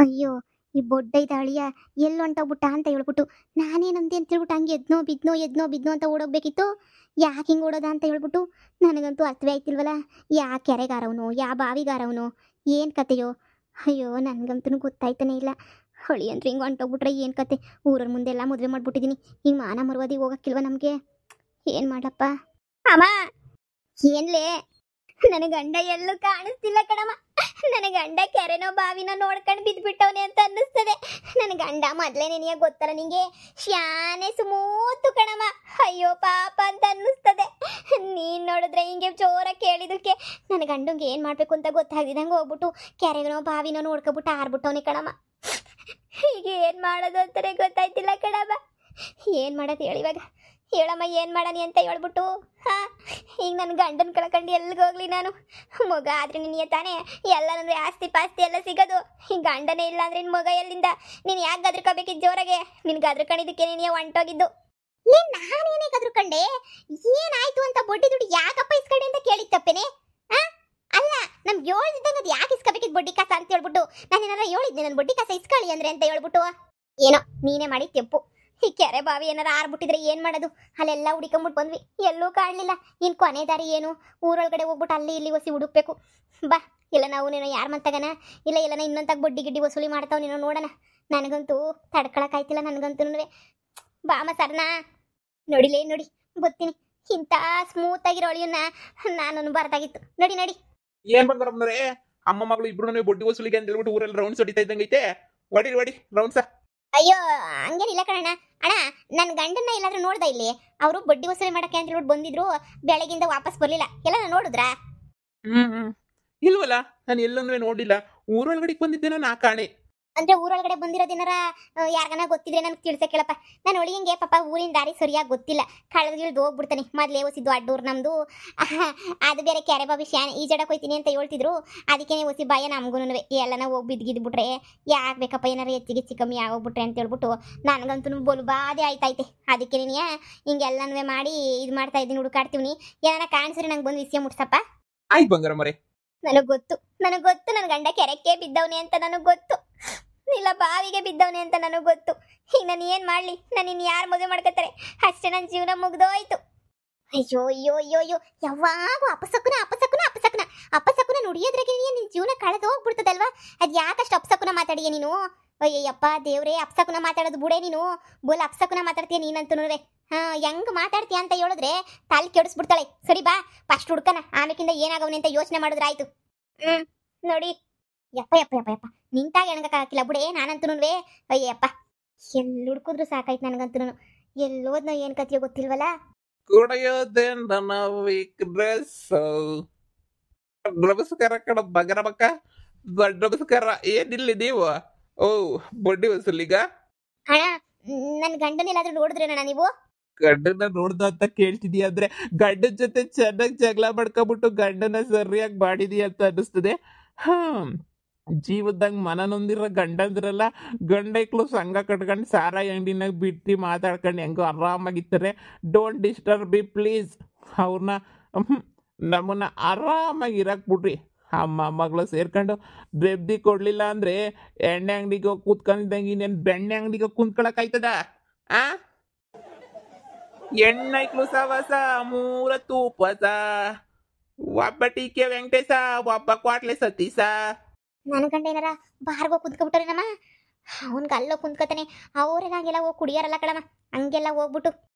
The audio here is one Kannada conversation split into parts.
ಅಯ್ಯೋ ಈ ಬೊಡ್ಡೈದ ಅಳಿಯ ಎಲ್ಲೊಂಟೋಗ್ಬಿಟ್ಟ ಅಂತ ಹೇಳ್ಬಿಟ್ಟು ನಾನೇನಂತೆ ಅಂತ ಹೇಳ್ಬಿಟ್ಟು ಹಂಗೆ ಎದ್ನೋ ಬಿದ್ನೋ ಅಂತ ಓಡೋಗ್ಬೇಕಿತ್ತು. ಯಾಕೆ ಹಿಂಗೆ ಓಡೋದ ಅಂತ ಹೇಳ್ಬಿಟ್ಟು ನನಗಂತೂ ಅರ್ಥವೇ ಆಯ್ತಿಲ್ವಲ್ಲ. ಯಾ ಕೆರೆಗಾರವನು ಯಾ ಬಾವಿಗಾರವನು ಏನು ಕತೆಯೋ. ಅಯ್ಯೋ ನನಗಂತೂ ಗೊತ್ತಾಯ್ತಾನೆ ಇಲ್ಲ. ಹೊಳಿ ಅಂತ ಹಿಂಗೆ ಹೊಂಟೋಗ್ಬಿಟ್ರೆ ಏನು ಕತೆ. ಊರರ ಮುಂದೆಲ್ಲ ಮದುವೆ ಮಾಡ್ಬಿಟ್ಟಿದ್ದೀನಿ. ಈಗ ಮಾನ ಮರುವಾದಿ ಹೋಗಕ್ಕಿಲ್ವ ನಮಗೆ? ಏನು ಮಾಡಪ್ಪ ಅಮ್ಮ? ಏನ್ಲೇ ನನ್ನ ಗಂಡ ಎಲ್ಲೂ ಕಾಣಿಸ್ತಿಲ್ಲ ಕಣಮ್ಮ. ನನ್ನ ಗಂಡ ಕೆರೆನೋ ಬಾವಿನೋ ನೋಡ್ಕೊಂಡು ಬಿದ್ದುಬಿಟ್ಟವನೆ ಅಂತ ಅನ್ನಿಸ್ತದೆ. ನನ್ನ ಗಂಡ ಮೊದಲೇ ನಿನಗೆ ಗೊತ್ತಲ್ಲ ನಿಂಗೆ ಶಾನೆ ಸ್ಮೂತು ಕಣಮ್ಮ. ಅಯ್ಯೋ ಪಾಪ ಅಂತ ಅನ್ನಿಸ್ತದೆ. ನೀನು ನೋಡಿದ್ರೆ ಹಿಂಗೆ ಜೋರ ಕೇಳಿದಕ್ಕೆ ನನ್ನ ಗಂಡಂಗೆ ಏನು ಮಾಡಬೇಕು ಅಂತ ಗೊತ್ತಾಗ್ದಿದಂಗೆ ಹೋಗ್ಬಿಟ್ಟು ಕೆರೆನೋ ಬಾವಿನೋ ನೋಡ್ಕೊಬಿಟ್ಟು ಆರ್ಬಿಟ್ಟವನೆ ಕಣಮ್ಮ. ಈಗ ಏನು ಮಾಡೋದು ಅಂತಾನೆ ಗೊತ್ತಾಯ್ತಿಲ್ಲ ಕಣಮ್ಮ. ಏನು ಮಾಡೋದು ಹೇಳಿ ಇವಾಗ? ಹೇಳಮ್ಮ ಏನು ಮಾಡನಿ ಅಂತ ಹೇಳ್ಬಿಟ್ಟು. ಈಗ ನನ್ನ ಗಂಡನ ಕಳ್ಕೊಂಡು ಎಲ್ಲಿಗೋಗ್ಲಿ ನಾನು? ಮಗ ಆದ್ರೆ ನಿನಗೆ ತಾನೇ ಎಲ್ಲನಂದ್ರೆ ಆಸ್ತಿ ಪಾಸ್ತಿ ಎಲ್ಲ ಸಿಗೋದು. ಈ ಗಂಡನೇ ಇಲ್ಲ ಅಂದ್ರೆ ನಿನ್ನ ಮಗ ಎಲ್ಲಿಂದ? ನೀನು ಯಾಕೆ ಗದ್ರಕೋಬೇಕಿದ್ದು ಜೋರಾಗೆ? ನಿನ್ ಗದ್ರಕೊಂಡಿದ್ದಕ್ಕೆ ನೀನೇ ಹೊಂಟೋಗಿದ್ದು. ನಾನೇನೇ ಗದ್ರಕೊಂಡೆ? ಏನಾಯ್ತು ಅಂತ ಬಡ್ಡಿ ದುಡ್ಡು ಯಾಕಪ್ಪ ಇಸ್ಕಡೆ ಅಂತ ಕೇಳಿದ ತಪ್ಪೇನೆ? ಅಲ್ಲ ನಮ್ಗೆ ಹೇಳಿದ್ದಂಗೆ ಅದು ಯಾಕೆ ಇಸ್ಕೋಬೇಕಿದ್ದು ಬಡ್ಡಿ ಕಾಸ ಅಂತ ಹೇಳ್ಬಿಟ್ಟು? ನಾನು ಏನಾರ ಹೇಳಿದ್ದೆ ನನ್ನ ಬಡ್ಡಿ ಕಾಸ ಇಸ್ಕೊಳ್ಳಿ ಅಂದ್ರೆ ಅಂತ ಹೇಳ್ಬಿಟ್ಟು? ಏನೋ ನೀನೇ ಮಾಡಿ ತೆಪ್ಪು. ಈ ಕೆರೆ ಬಾವಿ ಏನಾರ ಆರ್ಬಿಟ್ಟಿದ್ರೆ ಏನು ಮಾಡೋದು? ಅಲ್ಲೆಲ್ಲ ಹುಡುಕೊಂಬಿಟ್ಟು ಬಂದ್ವಿ, ಎಲ್ಲೂ ಕಾಣಲಿಲ್ಲ. ಇನ್ನು ಕೊನೆ ದಾರಿ ಏನು? ಊರೊಳಗಡೆ ಹೋಗ್ಬಿಟ್ಟು ಅಲ್ಲಿ ಇಲ್ಲಿ ಹೊಸಿ ಹುಡುಕ್ಬೇಕು. ಬಾ, ಇಲ್ಲ ನಾವು ನೀನು ಯಾರು ಮಂತಾಗನ ಇಲ್ಲ ಎಲ್ಲನ ಇನ್ನೊಂತಾಗ ಬಡ್ಡಿ ಗಿಡ್ಡಿ ವಸೂಲಿ ಮಾಡ್ತಾವ ನೀನು ನೋಡೋಣ. ನನಗಂತೂ ತಡ್ಕೊಳಕ್ಕಾಯ್ತಿಲ್ಲ ನನಗಂತೂ. ಬಾಮ ಸರ್ನಾ ನೋಡಿಲೇ ನೋಡಿ ಗೊತ್ತೀನಿ. ಇಂಥ ಸ್ಮೂತ್ ಆಗಿರೋ ಅಳಿಯನ್ನ ನಾನು ಬರ್ದಾಗಿತ್ತು. ನಡಿ ನಡಿ. ಏನ್ ಬಂದ್ರೇ ಅಮ್ಮ ಮಗಳು ಇಬ್ರು ಬಡ್ಡಿ ವಸೂಲಿಗೆ ಅಂತ ಹೇಳ್ಬಿಟ್ಟು ಊರಲ್ಲಿ ರೌಂಡ್ಸ್ ಹೊಡಿತಾ ಇದ್ದಂಗೈತೆ. ಹೊಡಿ ರೌಂಡ್ಸ. ಅಯ್ಯೋ ಹಂಗೇನಿಲ್ಲ ಕಣಣ್ಣ. ಅಣ್ಣ ನನ್ನ ಗಂಡನ್ನ ಎಲ್ಲಾದ್ರೂ ನೋಡ್ದ ಇಲ್ಲಿ? ಅವರು ಬಡ್ಡಿ ವಸೂಲಿ ಮಾಡಕ್ಕೆ ಅಂತ ಹೇಳ್ಬಿಟ್ಟು ಬಂದಿದ್ರು. ಬೆಳಗಿಂದ ವಾಪಸ್ ಬರ್ಲಿಲ್ಲ. ಎಲ್ಲ ನೋಡಿದ್ರಾ? ಇಲ್ವಲ್ಲ, ನಾನು ಎಲ್ಲಂದ್ರೆ ನೋಡಿಲ್ಲ. ಊರೊಳಗಡೆ ಬಂದಿದ್ದೇನೋ ನಾ ಕಾಣೆ. ಅಂದ್ರೆ ಊರೊಳಗಡೆ ಬಂದಿರೋದೇನಾರ ಯಾರಿಗಾನ ಗೊತ್ತಿದ್ರೆ ನನಗೆ ತಿಳ್ಸಕ್ಕಿಲ್ಲಪ್ಪ. ನಾನು ಒಳಗಿಂಗೆ ಪಾಪ ಊರಿನ ದಾರಿ ಸರಿಯಾಗಿ ಗೊತ್ತಿಲ್ಲ. ಕಳೆದಿಳ್ದು ಹೋಗ್ಬಿಡ್ತಾನೆ. ಮೊದಲೇ ಹೊಸಿದ್ದು ಅಡ್ಡೂರು ನಮ್ದು. ಅದು ಬೇರೆ ಕೆರೆ ಬಾವಿ ಶಾನೆ ಈಜಾಡಕ್ಕೆ ಹೋಯ್ತೀನಿ ಅಂತ ಹೇಳ್ತಿದ್ರು. ಅದಕ್ಕೆ ಹೊಸಿ ಭಯ ನಮಗೂ. ಎಲ್ಲನ ಹೋಗಿ ಬಿದ್ದಿದ್ಬಿಟ್ರೆ ಯಾಕೆ ಬೇಕಪ್ಪ, ಏನಾರು ಹೆಚ್ಚಿಗೆ ಕಮ್ಮಿ ಆಗೋಗ್ಬಿಟ್ರೆ ಅಂತ ಹೇಳ್ಬಿಟ್ಟು ನನಗಂತೂ ಬೋಲು ಬಾಧೆ ಆಯ್ತೈತೆ. ಅದಕ್ಕೆ ನೀನು ಹಿಂಗೆಲ್ಲನೂ ಮಾಡಿ ಇದು ಮಾಡ್ತಾ ಇದ್ದೀನಿ, ಹುಡುಕಾಡ್ತೀವಿ. ಏನಾರ ಕಾಣಿಸ್ರಿ ನಂಗೆ ಬಂದು ವಿಷಯ ಮುಟ್ಸಪ್ಪ. ಆಯ್ತು ಬಂಗಾರ ಮರೆ. ನನಗೆ ಗೊತ್ತು ನನ್ನ ಗಂಡ ಕೆರೆಕ್ಕೆ ಬಿದ್ದವನೆ ಅಂತ ನನಗೆ ಗೊತ್ತು. ಇಲ್ಲ ಬಾವಿಗೆ ಬಿದ್ದವನೆ ಅಂತ ನನಗೆ ಗೊತ್ತು. ಈಗ ನಾನು ಏನು ಮಾಡಲಿ? ನಾನು ಇನ್ನು ಯಾರು ಮದುವೆ ಮಾಡ್ಕೊತಾರೆ? ಅಷ್ಟೇ ನನ್ನ ಜೀವನ ಮುಗ್ದೋಯ್ತು. ಅಯ್ಯೋ ಅಯ್ಯೋ ಅಯ್ಯೋ ಅಯ್ಯೋ, ಯಾವಾಗ ಅಪಸಕುನ ನುಡಿಯೋದ್ರಾಗೆ ನಿನ್ನ ಜೀವನ ಕಳೆದು ಹೋಗ್ಬಿಡ್ತದಲ್ವಾ? ಅದು ಯಾಕಷ್ಟು ಅಪಸಕುನ ಮಾತಾಡಿಯ ನೀನು? ಅಯ್ಯಪ್ಪ ದೇವ್ರೇ, ಅಪಸಕುನ ಮಾತಾಡೋದು ಬುಡೇ ನೀನು. ಬೋಲ್ ಅಪಸಕುನ ಮಾತಾಡ್ತೀಯ ನೀನಂತೂ. ಹೆಂಗ್ ಮಾತಾಡ್ತೀಯ ಅಂತ ಹೇಳಿದ್ರೆ ತಾಲಿ ಕೆಡಿಸ್ಬಿಡ್ತಾಳೆ. ಸರಿ ಬಾ, ಫಸ್ಟ್ ಹುಡ್ಕನ, ಆಮೇಕಿಂದ ಏನಾಗವನೆ ಅಂತ ಯೋಚನೆ ಮಾಡಿದ್ರಾಯ್ತು. ನೋಡಿ ಯಪ್ಪ ಯಪ್ಪ ಯಪ್ಪ ಯಪ್ಪ ನಿಂತಾಗ ಎಣಗಕ್ಕಾಗಿಲ್ಲ ಬುಡೇ ನಾನಂತೂ. ಅಯ್ಯಪ್ಪ ಎಲ್ಲಿ ಹುಡ್ಕಿದ್ರು ಸಾಕಾಯ್ತು ನನಗಂತೂ. ಎಲ್ಲೋದ್ನ ಏನು ಕಥೆಯೋ ಗೊತ್ತಿಲ್ವಲ್ಲ. ಕುಡಿಯೋದೇನ ನಮಸ್ಕಾರ ಕಣ ಬಗರಬಕ್ಕ. ನಮಸ್ಕಾರ. ಏನಿಲ್ಲ ನೀವು? ಓ ಬಡ್ಡಿ ವಸೂಲಿಗ? ಅಣ್ಣ ನನ್ನ ಗಂಡನೆಲ್ಲಾದ್ರೂ ನೋಡಿದ್ರೇನ ನೀವು? ಗಂಡನ ನೋಡ್ದ ಅಂತ ಕೇಳ್ತಿದೀಯ ಅಂದ್ರೆ ಗಂಡನ ಜೊತೆ ಚೆನ್ನಾಗಿ ಜಗಳ ಮಾಡ್ಕೊಬಿಟ್ಟು ಗಂಡನ ಸರಿಯಾಗಿ ಮಾಡಿದೀಯ ಅಂತ ಅನ್ನಿಸ್ತದೆ. ಜೀವದಾಗ ಮನ ನೊಂದಿರೋ ಗಂಡಂದ್ರಲ್ಲ, ಗಂಡೈಕ್ಳು ಸಂಘ ಕಟ್ಕೊಂಡು ಸಾರಾ ಅಂಗಡಿನಾಗ ಬಿಟ್ಟು ಮಾತಾಡ್ಕೊಂಡು ಹೆಂಗೋ ಆರಾಮಾಗಿರ್ತಾರೆ. Don't disturb be please. ಅವ್ರನ್ನ ನಮ್ಮನ್ನ ಆರಾಮಾಗಿ ಇರಕ್ಕೆ ಬಿಡ್ರಿ. ಅಮ್ಮ ಮಗಳು ಸೇರ್ಕೊಂಡು ಬೆಬ್ದಿ ಕೊಡ್ಲಿಲ್ಲ ಅಂದ್ರೆ ಎಣ್ಣೆ ಅಂಗಡಿಗೆ ಹೋಗಿ ಕೂತ್ಕೊಂಡಿದ್ದಂಗೆ ಇನ್ನೇನು ಬೆಣ್ಣೆ ಅಂಗಡಿಗೆ ಹೋಗಿ ಕುಂತ್ಕೊಳಕ್ಕಾಯ್ತದ? ಎಣ್ಣೈಕ್ಳು ಸವಸ ಮೂರ ತೂಪಸ, ಒಬ್ಬ ಟೀಕೆ ವೆಂಕಟೇಶ, ಒಬ್ಬ ಕ್ವಾಟ್ಲೆ ಸತೀಸ. ನನ್ನ ಗಂಡ ಏನಾರ ಬಾರ್ಗೋ ಕುಂತ್ಕೊಬಿಟ್ರೆ ನಮ್ಮ ಅವನ್ಗೆ ಅಲ್ಲೋ ಕುಂತ್ಕೊತಾನೆ. ಅವ್ರಿಗೆ ಹಂಗೆಲ್ಲ ಹೋಗಿ ಕುಡಿಯಾರಲ್ಲ ಕಣಮ್ಮ, ಹಂಗೆಲ್ಲ ಹೋಗ್ಬಿಟ್ಟು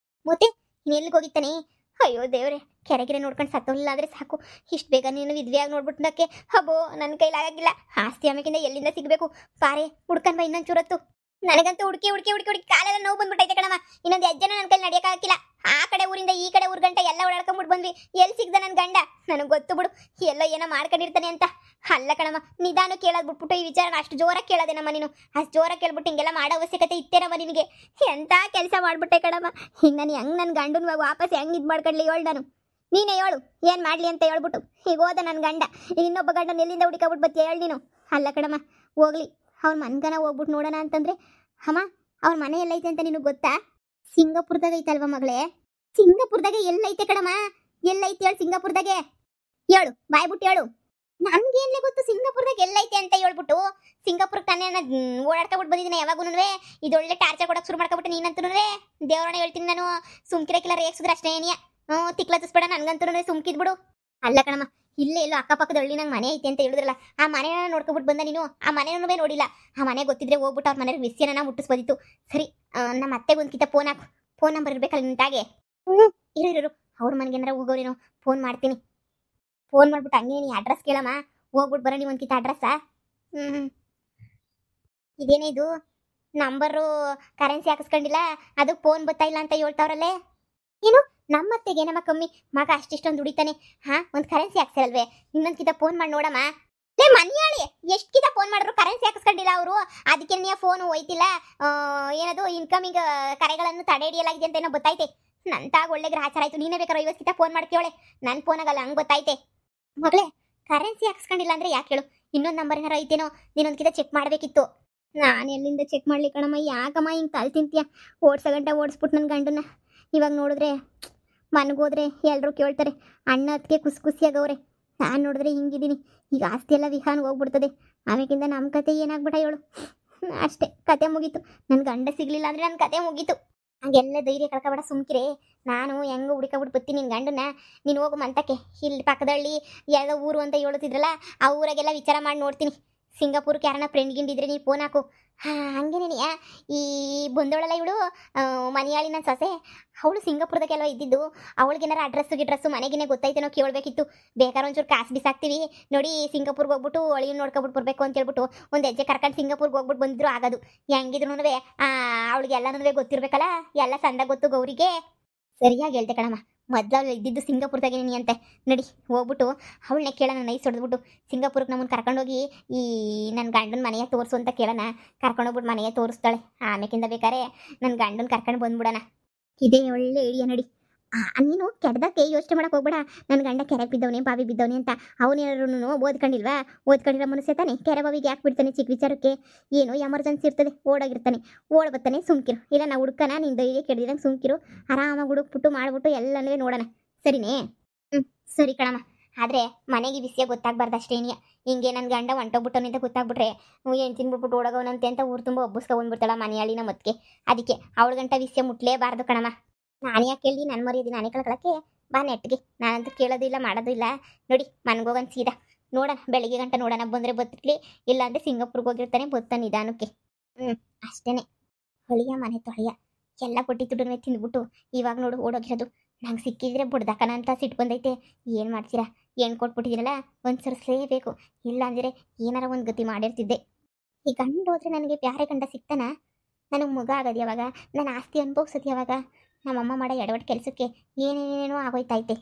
ಮತ್ತೆ ಎಲ್ಲಿಗೆ ಹೋಗಿತ್ತಾನೆ? ಅಯ್ಯೋ ದೇವ್ರೆ, ಕೆರೆಗೆರೆ ನೋಡ್ಕೊಂಡು ಸತ್ತೋಗಿಲ್ಲ ಆದರೆ ಸಾಕು. ಇಷ್ಟು ಬೇಗ ನೀನು ವಿದ್ವೆಯಾಗಿ ನೋಡ್ಬಿಟ್ಟಕ್ಕೆ ಹಬ್ಬೋ ನನ್ನ ಕೈಲಾಗಿಲ್ಲ. ಆಸ್ತಿ ಆಮೇಕಿಂದ ಎಲ್ಲಿಂದ ಸಿಗಬೇಕು? ಪಾರೆ ಹುಡ್ಕನ್ ಬಾ ಇನ್ನೊಂದು ಚೂರತ್ತು. ನನಗಂತೂ ಹುಡುಕಿ ಕಾಲೆಲ್ಲ ನೋವು ಬಂದ್ಬಿಟ್ಟೈತೆ ಕಣಮ್ಮ. ಇನ್ನೊಂದು ಹೆಜ್ಜೆನ ನನ್ನ ಕೈಲಿ ನಡೆಯೋಕ್ಕಾಗಿಲ್ಲ. ಆ ಕಡೆ ಊರಿಂದ ಈ ಕಡೆ ಊರ್ ಗಂಟ ಎಲ್ಲ ಓಡಾಡ್ಕೊಂಡ್ಬಿಟ್ಟು ಬಂದ್ವಿ. ಎಲ್ಲಿ ಸಿಗ್ದ ನನ್ನ ಗಂಡ? ನನಗೆ ಗೊತ್ತು ಬಿಡು, ಎಲ್ಲೋ ಏನೋ ಮಾಡ್ಕೊಂಡಿರ್ತಾನೆ ಅಂತ. ಅಲ್ಲ ಕಣಮ್ಮ, ನಿಧಾನ ಕೇಳೋದು ಬಿಟ್ಬಿಟ್ಟು ಈ ವಿಚಾರನ ಅಷ್ಟು ಜೋರಾಗಿ ಕೇಳೋದೇನಮ್ಮ ನೀನು? ಅಷ್ಟು ಜೋರಾಗಿ ಕೇಳ್ಬಿಟ್ಟು ಹಿಂಗೆಲ್ಲ ಮಾಡೋ ಅವಶ್ಯಕತೆ ಇತ್ತೇನಮ್ಮ ನಿನಗೆ? ಎಂಥ ಕೆಲಸ ಮಾಡ್ಬಿಟ್ಟೆ ಕಣಮ್ಮ. ಹಿಂಗೆ ನಾನು ಹೆಂಗೆ ನನ್ನ ಗಂಡನ ವಾಪಸ್ ಹೆಂಗೆ ಇದು ಮಾಡ್ಕೊಳ್ಳಿ ಹೇಳು? ನಾನು ನೀನೇ ಹೇಳು ಏನು ಮಾಡಲಿ ಅಂತ ಹೇಳ್ಬಿಟ್ಟು. ಈಗ ಹೋದ ನನ್ನ ಗಂಡ, ಈಗ ಇನ್ನೊಬ್ಬ ಗಂಡನ ಎಲ್ಲಿಂದ ಹುಡುಕಬಿಟ್ಟು ಬತ್ತಿ ಹೇಳು ನೀನು? ಅಲ್ಲ ಕಣಮ್ಮ, ಹೋಗ್ಲಿ ಅವ್ರ ಮನ್ಗನ ಹೋಗ್ಬಿಟ್ಟು ನೋಡೋಣ ಅಂತಂದ್ರೆ ಅಮ್ಮ ಅವ್ರ ಮನೆ ಎಲ್ಲೈತೆ ಅಂತ ನಿನಗೆ ಗೊತ್ತಾ? ಸಿಂಗಾಪುರದಾಗ ಐತಲ್ವ ಮಗಳೇ? ಸಿಂಗಾಪುರದಾಗೆ ಎಲ್ಲೈತೆ ಕಣಮ್ಮ? ಎಲ್ಲೈತೆ ಹೇಳು ಸಿಂಗಾಪುರದಾಗೆ? ಹೇಳು ಬಾಯ್ಬಿಟ್ಟು ಹೇಳು. ನನ್ಗೇನ್ಲೆ ಗೊತ್ತು ಸಿಂಗಾಪುರದಾಗ ಎಲ್ಲೈತೆ ಅಂತ ಹೇಳ್ಬಿಟ್ಟು ಸಿಂಗಾಪುರಕ್ಕೆ ತಾನೇ ನಾನು ಓಡಾಡ್ಕೊಬಿಟ್ಟು ಬಂದಿದ್ದೀನಿ ಯಾವಾಗೂನುವೆ ಇದೊಳ್ಳೆ ಟಾರ್ಚರ್ ಕೊಡಕ್ಕೆ ಶುರು ಮಾಡ್ಕೊಬಿಟ್ಟು ನೀನಂತೂನುವೆ ದೇವರನ್ನ ಹೇಳ್ತೀನಿ ನಾನು ಸುಮ್ಕಿರಕ್ಕಿಲ್ಲ ರೇಗ್ಸಿದ್ರೆ ಅಷ್ಟೇ ಏನಿಯ ತಿಕ್ಲತ್ತಿಸ್ಬೇಡ ನನ್ಗಂತೂ ಸುಮ್ಕಿದ್ಬಿಡು ಅಲ್ಲ ಕಣಮ್ಮ ಇಲ್ಲೇ ಎಲ್ಲೋ ಅಕ್ಕಪಕ್ಕದ ಹಳ್ಳಿ ನಂಗೆ ಮನೆ ಐತೆ ಅಂತ ಹೇಳಿದ್ರಲ್ಲ ಆ ಮನೆನ ನೋಡ್ಕೊಬಿಟ್ಟು ಬಂದ ನೀನು ಆ ಮನೆನೂ ನೋಡಿಲ್ಲ ಆ ಮನೆ ಗೊತ್ತಿದ್ರೆ ಹೋಗ್ಬಿಟ್ಟು ಅವ್ರ ಮನೆ ವಿಷಯನ ಮುಟ್ಟಿಸ್ಬೋದಿತ್ತು ಸರಿ ನಮ್ಮ ಅತ್ತೆಗೆ ಒಂದ್ಕಿತ ಫೋನ್ ಹಾಕು ಫೋನ್ ನಂಬರ್ ಇರ್ಬೇಕಲ್ಲ ನಿಂತಾಗೆ ಇರು ಅವ್ರ ಮನೆಗೆ ಏನಾರ ಹೋಗೋರೇನೋ ಫೋನ್ ಮಾಡ್ತೀನಿ ಫೋನ್ ಮಾಡ್ಬಿಟ್ಟು ಹಂಗೆ ನೀ ಅಡ್ರೆಸ್ ಕೇಳಮ್ಮ ಹೋಗ್ಬಿಟ್ಟು ಬರೋಣ ಒಂದ್ಕಿತ ಅಡ್ರೆಸ್ಸಾ ಇದೇನೇ ಇದು ನಂಬರು ಕರೆನ್ಸಿ ಹಾಕಿಸ್ಕೊಂಡಿಲ್ಲ ಅದಕ್ಕೆ ಫೋನ್ ಬರ್ತಾ ಇಲ್ಲ ಅಂತ ಹೇಳ್ತಾವ್ರಲ್ಲೇ ಏನು ನಮ್ಮತ್ತೆಗೆ ನಮ್ಮ ಕಮ್ಮಿ ಮಗ ಅಷ್ಟಿಷ್ಟೊಂದು ದುಡಿತಾನೆ ಹಾ ಒಂದು ಕರೆನ್ಸಿ ಹಾಕ್ಸಿರಲ್ವೇ ಇನ್ನೊಂದ್ಕಿತ ಫೋನ್ ಮಾಡಿ ನೋಡಮ್ಮ ಲೇ ಮನಿಯಾಳಿ ಎಷ್ಟ್ಕಿತ ಫೋನ್ ಮಾಡಿದ್ರು ಕರೆನ್ಸಿ ಹಾಕಿಸ್ಕೊಂಡಿಲ್ಲ ಅವರು ಅದಕ್ಕೆ ನೀ ಫೋನು ಹೋಯ್ತಿಲ್ಲ ಏನದು ಇನ್ಕಮಿಂಗ್ ಕರೆಗಳನ್ನು ತಡೆ ಹಿಡಿಯಲಾಗಿದೆ ಅಂತ ಏನೋ ಗೊತ್ತೈತೆ ನಂತಾಗ ಒಳ್ಳೆ ಗ್ರಾಚಾರ ಆಯ್ತು ನೀನೇ ಬೇಕಾದ್ರೆ 50 ಕಿತ ಫೋನ್ ಮಾಡ್ಕೇವಳೆ ನನ್ನ ಫೋನ್ ಆಗಲ್ಲ ಹಂಗೆ ಗೊತ್ತೈತೆ ಮಗಳೇ ಕರೆನ್ಸಿ ಹಾಕ್ಸ್ಕೊಂಡಿಲ್ಲ ಅಂದ್ರೆ ಯಾಕೆ ಹೇಳು ಇನ್ನೊಂದು ನಂಬರ್ ಏನಾರ ಐತೇನೋ ನೀನೊಂದ್ಕಿತ ಚೆಕ್ ಮಾಡಬೇಕಿತ್ತು ನಾನು ಎಲ್ಲಿಂದ ಚೆಕ್ ಮಾಡ್ಲಿ ಕಣಮ್ಮ ಯಾಕಮ್ಮ ಹಿಂಗೆ ತಲೆ ತಿಂತೀಯ ಓಡ್ಸೋ ಗಂಟೆ ಓಡಿಸ್ಬಿಟ್ಟು ನನ್ನ ಗಂಡನ್ನ ಇವಾಗ ನೋಡಿದ್ರೆ ಮನೆಗೋದ್ರೆ ಎಲ್ಲರೂ ಕೇಳ್ತಾರೆ ಅಣ್ಣ ಅದಕ್ಕೆ ಖುಷಿಯಾಗವ್ರೆ ನಾನು ನೋಡಿದ್ರೆ ಹಿಂಗಿದ್ದೀನಿ ಈಗ ಆಸ್ತಿ ಎಲ್ಲ ವಿಹಾನ್ಗೆ ಹೋಗ್ಬಿಡ್ತದೆ ಆಮೇಕಿಂದ ನಮ್ಮ ಕತೆ ಏನಾಗ್ಬಿಟ್ಟ ಹೇಳು ಅಷ್ಟೇ ಕತೆ ಮುಗೀತು ನನ್ನ ಗಂಡ ಸಿಗಲಿಲ್ಲ ಅಂದರೆ ನನ್ನ ಕತೆ ಮುಗೀತು ಹಂಗೆಲ್ಲ ಧೈರ್ಯ ಕಳ್ಕೊಬೇಡ ಸುಮ್ಕಿರೆ ನಾನು ಹೆಂಗೆ ಹುಡುಕಬಿಟ್ಟು ಬರ್ತೀನಿ ನಿನ್ನ ಗಂಡನ್ನ ನೀನು ಹೋಗು ಮಂತಕ್ಕೆ ಇಲ್ಲಿ ಪಕ್ಕದಳ್ಳಿ ಯಾವುದೋ ಊರು ಅಂತ ಹೇಳುತ್ತಿದ್ರಲ್ಲ ಆ ಊರಾಗೆಲ್ಲ ವಿಚಾರ ಮಾಡಿ ನೋಡ್ತೀನಿ ಸಿಂಗಾಪುರ್ಗೆ ಯಾರನ್ನ ಫ್ರೆಂಡ್ ಗಿಂಡಿದ್ರೆ ನೀನು ಫೋನ್ ಹಾಕು ಹಂಗೇನೇನಿಯ ಈ ಬಂದವಳಲ್ಲ ಇವಳು ಮನಿಯಾಳಿ ನನ್ನ ಸೊಸೆ ಅವಳು ಸಿಂಗಾಪುರದಾಗೆಲ್ಲ ಇದ್ದಿದ್ದು ಅವಳಿಗೇನಾರ ಡ್ರೆಸ್ಸು ಮನೆಗೇನೆ ಗೊತ್ತೈತೇನೋ ಕೇಳಬೇಕಿತ್ತು ಬೇಕಾದ್ರೆ ಒಂಚೂರು ಕಾಸು ಬಿಸಾಕ್ತೀವಿ ನೋಡಿ ಸಿಂಗಾಪುರ್ಗೆ ಹೋಗ್ಬಿಟ್ಟು ಅಳಿಯನ್ನ ನೋಡ್ಕೊಬಿಟ್ಟು ಬರಬೇಕು ಅಂತ ಹೇಳ್ಬಿಟ್ಟು ಒಂದು ಹೆಜ್ಜೆ ಕರ್ಕೊಂಡು ಸಿಂಗಾಪುರ್ಗೆ ಹೋಗ್ಬಿಟ್ಟು ಬಂದಿದ್ರು ಆಗೋದು ಹೆಂಗಿದ್ರು ಅವಳಿಗೆ ಎಲ್ಲನೂ ಗೊತ್ತಿರ್ಬೇಕಲ್ಲ ಎಲ್ಲ ಸಂದ ಗೊತ್ತು ಗೌರಿಗೆ ಸರಿಯಾಗಿ ಹೇಳ್ತೆ ಕಣಮ್ಮ ಮೊದಲು ಅವಳು ಇದ್ದಿದ್ದು ಸಿಂಗಾಪುರದಾಗೇನಿ ಅಂತೆ ನಡಿ ಹೋಗ್ಬಿಟ್ಟು ಅವಳನ್ನ ಕೇಳೋಣ ನೈಸ್ ಹೊಡೆದ್ಬಿಟ್ಟು ಸಿಂಗಾಪುರಕ್ಕೆ ನಮ್ಮನ್ನು ಕರ್ಕೊಂಡೋಗಿ ಈ ನನ್ನ ಗಂಡನ ಮನೆಯ ತೋರಿಸು ಅಂತ ಕೇಳೋಣ ಕರ್ಕೊಂಡೋಗ್ಬಿಟ್ಟು ಮನೆಯ ತೋರಿಸ್ತಾಳೆ ಆಮೇಕಿಂದ ಬೇಕಾರೆ ನನ್ನ ಗಂಡನ ಕರ್ಕೊಂಡು ಬಂದ್ಬಿಡೋಣ ಇದೇ ಒಳ್ಳೆ ಐಡಿಯಾ ನಡಿ ನೀನು ಕೆಡ್ದಕ್ಕೆ ಯೋಚನೆ ಮಾಡಕ್ಕೆ ಹೋಗ್ಬೇಡ ನನ್ನ ಗಂಡ ಕೆರೆಗೆ ಬಿದ್ದವನೇ ಬಾವಿ ಬಿದ್ದವನೇ ಅಂತ ಅವನೇನಾದ್ರು ಓದ್ಕೊಂಡಿರೋ ಮನುಷ್ಯ ತಾನೆ ಕೆರೆ ಬಾವಿಗೆ ಯಾಕೆ ಬಿಡ್ತಾನೆ ಚಿಕ್ಕ ವಿಚಾರಕ್ಕೆ ಏನೋ ಎಮರ್ಜೆನ್ಸಿ ಇರ್ತದೆ ಓಡಾಗಿರ್ತಾನೆ ಬರ್ತಾನೆ ಸುಮ್ಕಿರು ಇಲ್ಲ ನಾವು ಹುಡುಕನ ನಿನ್ನ ಧೈರ್ಯ ಕೆಡ್ದಿದಂಗೆ ಸುಮ್ಕಿರು ಆರಾಮಾಗಿ ಹುಡುಕ್ಬಿಟ್ಟು ಮಾಡ್ಬಿಟ್ಟು ಎಲ್ಲನೂ ನೋಡೋಣ ಸರಿನೇ ಸರಿ ಕಣಮ್ಮ ಆದರೆ ಮನೆಗೆ ವಿಷಯ ಗೊತ್ತಾಗಬಾರ್ದು ಅಷ್ಟೇನಿಯ ಹಿಂಗೆ ನನ್ನ ಗಂಡ ಹೊಂಟೋಗ್ಬಿಟ್ಟವನು ಅಂತ ಗೊತ್ತಾಗ್ಬಿಟ್ರೆ ಏನು ತಿನ್ಬಿಟ್ಬಿಟ್ಟು ಓಡೋಗೋನಂತೆ ಅಂತ ಊರು ತುಂಬ ಒಬ್ಬಸ್ಕೊಂಡ್ಬಿಡ್ತಾಳ ಮನೆಯಾಳಿನ ಮತ್ತಿಗೆ ಅದಕ್ಕೆ ಅವಳ ಗಂಟ ವಿಷಯ ಮುಟ್ಲೇಬಾರ್ದು ಕಣಮ್ಮ ನಾನು ಯಾಕೆ ಕೇಳಿ ನನ್ನ ಮರ್ಯಾದೆ ನಾನೇ ಕಳ್ಕೊಳಕ್ಕೆ ಬಾ ನೆಟ್ಟಿಗೆ ನಾನಂತೂ ಕೇಳೋದು ಇಲ್ಲ ಮಾಡೋದು ಇಲ್ಲ ನೋಡಿ ಮನ್ಗೋಗನ್ ಸೀದಾ ನೋಡೋಣ ಬೆಳಿಗ್ಗೆ ಗಂಟ ನೋಡೋಣ ಬಂದರೆ ಬತ್ತಿರ್ಲಿ ಇಲ್ಲಾಂದರೆ ಸಿಂಗಾಪುರ್ಗೆ ಹೋಗಿರ್ತಾನೆ ಬತ್ತಾನೆ ನಿಧಾನಕ್ಕೆ ಅಷ್ಟೇ ಹೊಳಿಯ ಮನೆ ತೊಳೆಯ ಎಲ್ಲ ಪಟ್ಟಿ ತುಡನೇ ತಿಂದ್ಬಿಟ್ಟು ಇವಾಗ ನೋಡು ಓಡೋಗಿರೋದು ನಂಗೆ ಸಿಕ್ಕಿದ್ರೆ ಬುಡ್ದಾಕನ ಅಂತ ಸಿಟ್ಟು ಬಂದೈತೆ ಏನು ಮಾಡ್ತೀರಾ ಏನು ಕೊಟ್ಬಿಟ್ಟಿದ್ದೀರಲ್ಲ ಒಂದು ಸರಿಸಲೇಬೇಕು ಇಲ್ಲಾಂದರೆ ಏನಾರ ಒಂದು ಗತಿ ಮಾಡಿರ್ತಿದ್ದೆ ಈ ಗಂಡು ಹೋದ್ರೆ ನನಗೆ ಬ್ಯಾರೆ ಗಂಡ ಸಿಗ್ತಾನ ನನಗೆ ಮಗ ಆಗೋದು ಯಾವಾಗ ನನ್ನ ಆಸ್ತಿ ಅನುಭವಿಸೋದು ಯಾವಾಗ ನಮ್ಮಮ್ಮ ಮಾಡೋ ಎಡವಟ್ಟು ಕೆಲಸಕ್ಕೆ ಏನೇನೇನೋ ಆಗೋಯ್ತೈತೆ